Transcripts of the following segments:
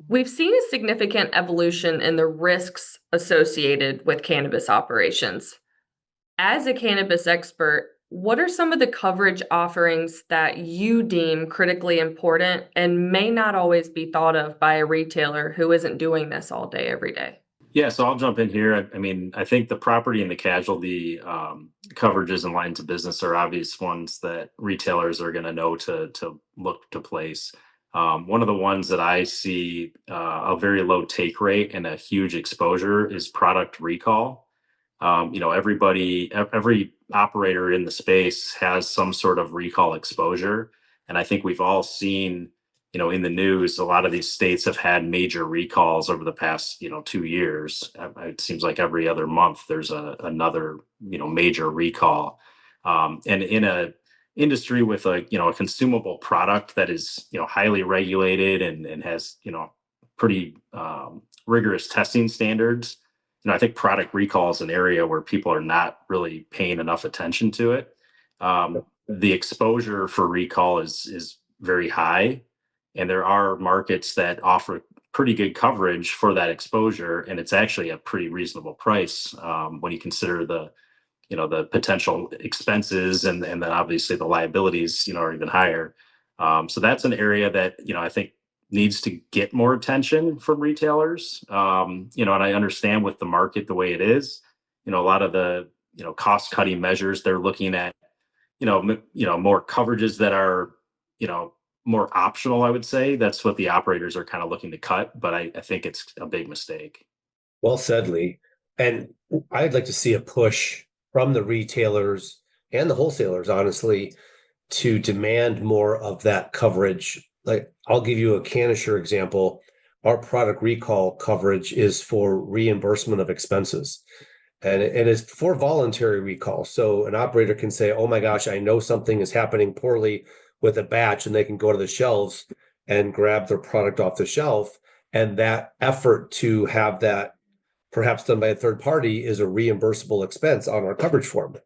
We've seen a significant evolution in the risks associated with cannabis operations. As a cannabis expert, what are some of the coverage offerings that you deem critically important and may not always be thought of by a retailer who isn't doing this all day, every day? Yeah, so I'll jump in here. I mean, I think the property and the casualty coverages and lines of business are obvious ones that retailers are going to know to look to place. One of the ones that I see a very low take rate and a huge exposure is product recall. Every operator in the space has some sort of recall exposure, and I think we've all seen, in the news, a lot of these states have had major recalls over the past, 2 years. It seems like every other month there's another, major recall. And in a industry with a consumable product that is, highly regulated and has, pretty rigorous testing standards. I think product recall is an area where people are not really paying enough attention to it. The exposure for recall is very high, and there are markets that offer pretty good coverage for that exposure, and it's actually a pretty reasonable price when you consider the potential expenses and then obviously the liabilities are even higher. So that's an area that I think needs to get more attention from retailers. And I understand with the market the way it is, a lot of the cost cutting measures they're looking at, more coverages that are you know more optional. I would say that's what the operators are kind of looking to cut, but I think it's a big mistake. Well said, Lee. And I'd like to see a push from the retailers and the wholesalers, honestly, to demand more of that coverage. Like, I'll give you a Canasher example. Our product recall coverage is for reimbursement of expenses. And it is for voluntary recall. So an operator can say, oh my gosh, I know something is happening poorly with a batch, and they can go to the shelves and grab their product off the shelf. And that effort to have that perhaps done by a third party is a reimbursable expense on our coverage form.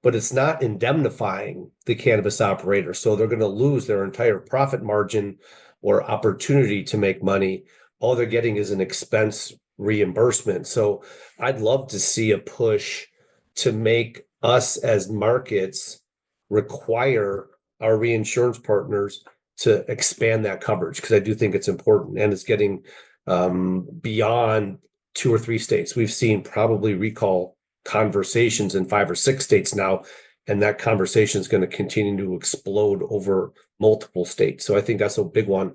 But it's not indemnifying the cannabis operator. So they're going to lose their entire profit margin or opportunity to make money. All they're getting is an expense reimbursement. So I'd love to see a push to make us as markets require our reinsurance partners to expand that coverage, because I do think it's important, and it's getting beyond 2 or 3 states. We've seen probably recall conversations in 5 or 6 states now, and that conversation is going to continue to explode over multiple states. So I think that's a big one.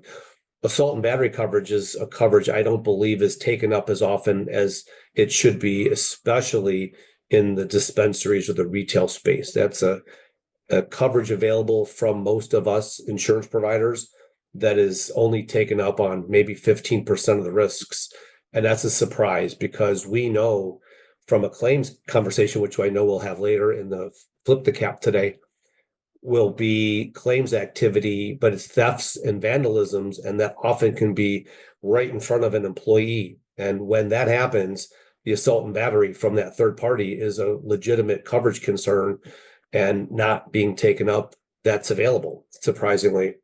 Assault and battery coverage is a coverage I don't believe is taken up as often as it should be, especially in the dispensaries or the retail space. That's a coverage available from most of us insurance providers that is only taken up on maybe 15% of the risks. And that's a surprise, because we know from a claims conversation, which I know we'll have later in the flip the cap today, will be claims activity, but it's thefts and vandalisms, and that often can be right in front of an employee. And when that happens, the assault and battery from that third party is a legitimate coverage concern and not being taken up. That's available, surprisingly.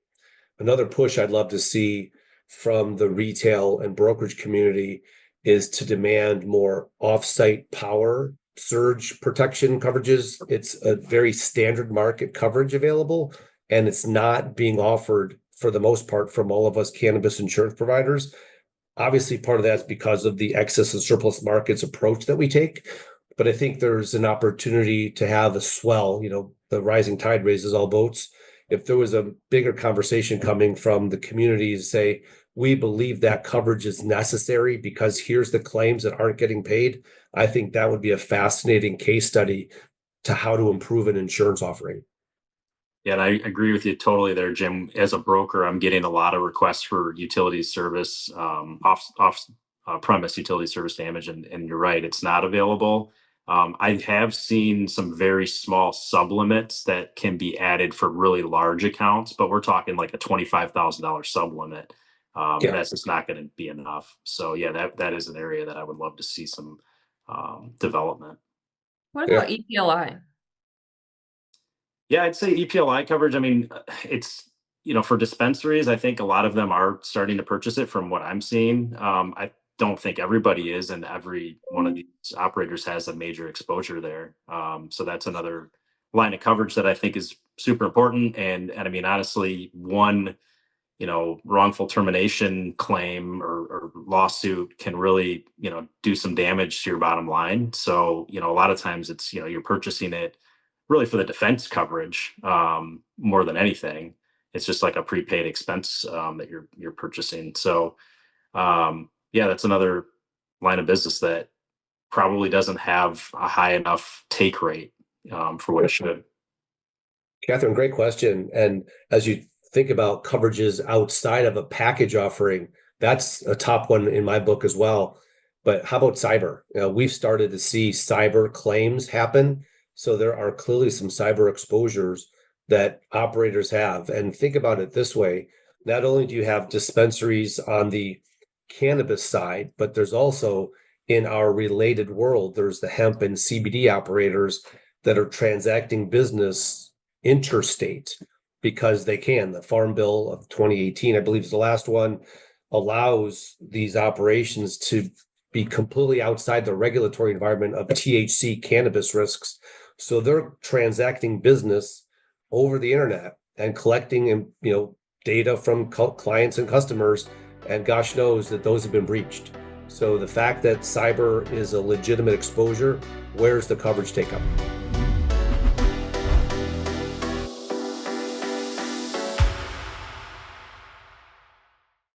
Another push I'd love to see from the retail and brokerage community is to demand more off-site power surge protection coverages. It's a very standard market coverage available, and it's not being offered for the most part from all of us cannabis insurance providers. Obviously, part of that is because of the excess and surplus markets approach that we take. But I think there's an opportunity to have a swell, the rising tide raises all boats. If there was a bigger conversation coming from the community to say, we believe that coverage is necessary because here's the claims that aren't getting paid, I think that would be a fascinating case study to how to improve an insurance offering. Yeah, and I agree with you totally there, Jim. As a broker, I'm getting a lot of requests for utility service, off premise utility service damage, and you're right, it's not available. I have seen some very small sublimits that can be added for really large accounts, but we're talking like a $25,000 sublimit. Yeah. That's just not going to be enough. So yeah, that is an area that I would love to see some development. What Yeah. about EPLI? Yeah, I'd say EPLI coverage. I mean, it's for dispensaries, I think a lot of them are starting to purchase it from what I'm seeing. I don't think everybody is, and every one of these operators has a major exposure there. So that's another line of coverage that I think is super important. And I mean, honestly, one wrongful termination claim or lawsuit can really, do some damage to your bottom line. So, a lot of times it's, you're purchasing it really for the defense coverage, more than anything. It's just like a prepaid expense, that you're purchasing. So, yeah, that's another line of business that probably doesn't have a high enough take rate, for what it should. Catherine, great question. And as you think about coverages outside of a package offering, that's a top one in my book as well. But how about cyber? We've started to see cyber claims happen. So there are clearly some cyber exposures that operators have. And think about it this way. Not only do you have dispensaries on the cannabis side, but there's also in our related world, there's the hemp and CBD operators that are transacting business interstate because they can. The Farm Bill of 2018, I believe is the last one, allows these operations to be completely outside the regulatory environment of THC cannabis risks. So they're transacting business over the internet and collecting and data from clients and customers, and gosh knows that those have been breached. So the fact that cyber is a legitimate exposure, where's the coverage take up?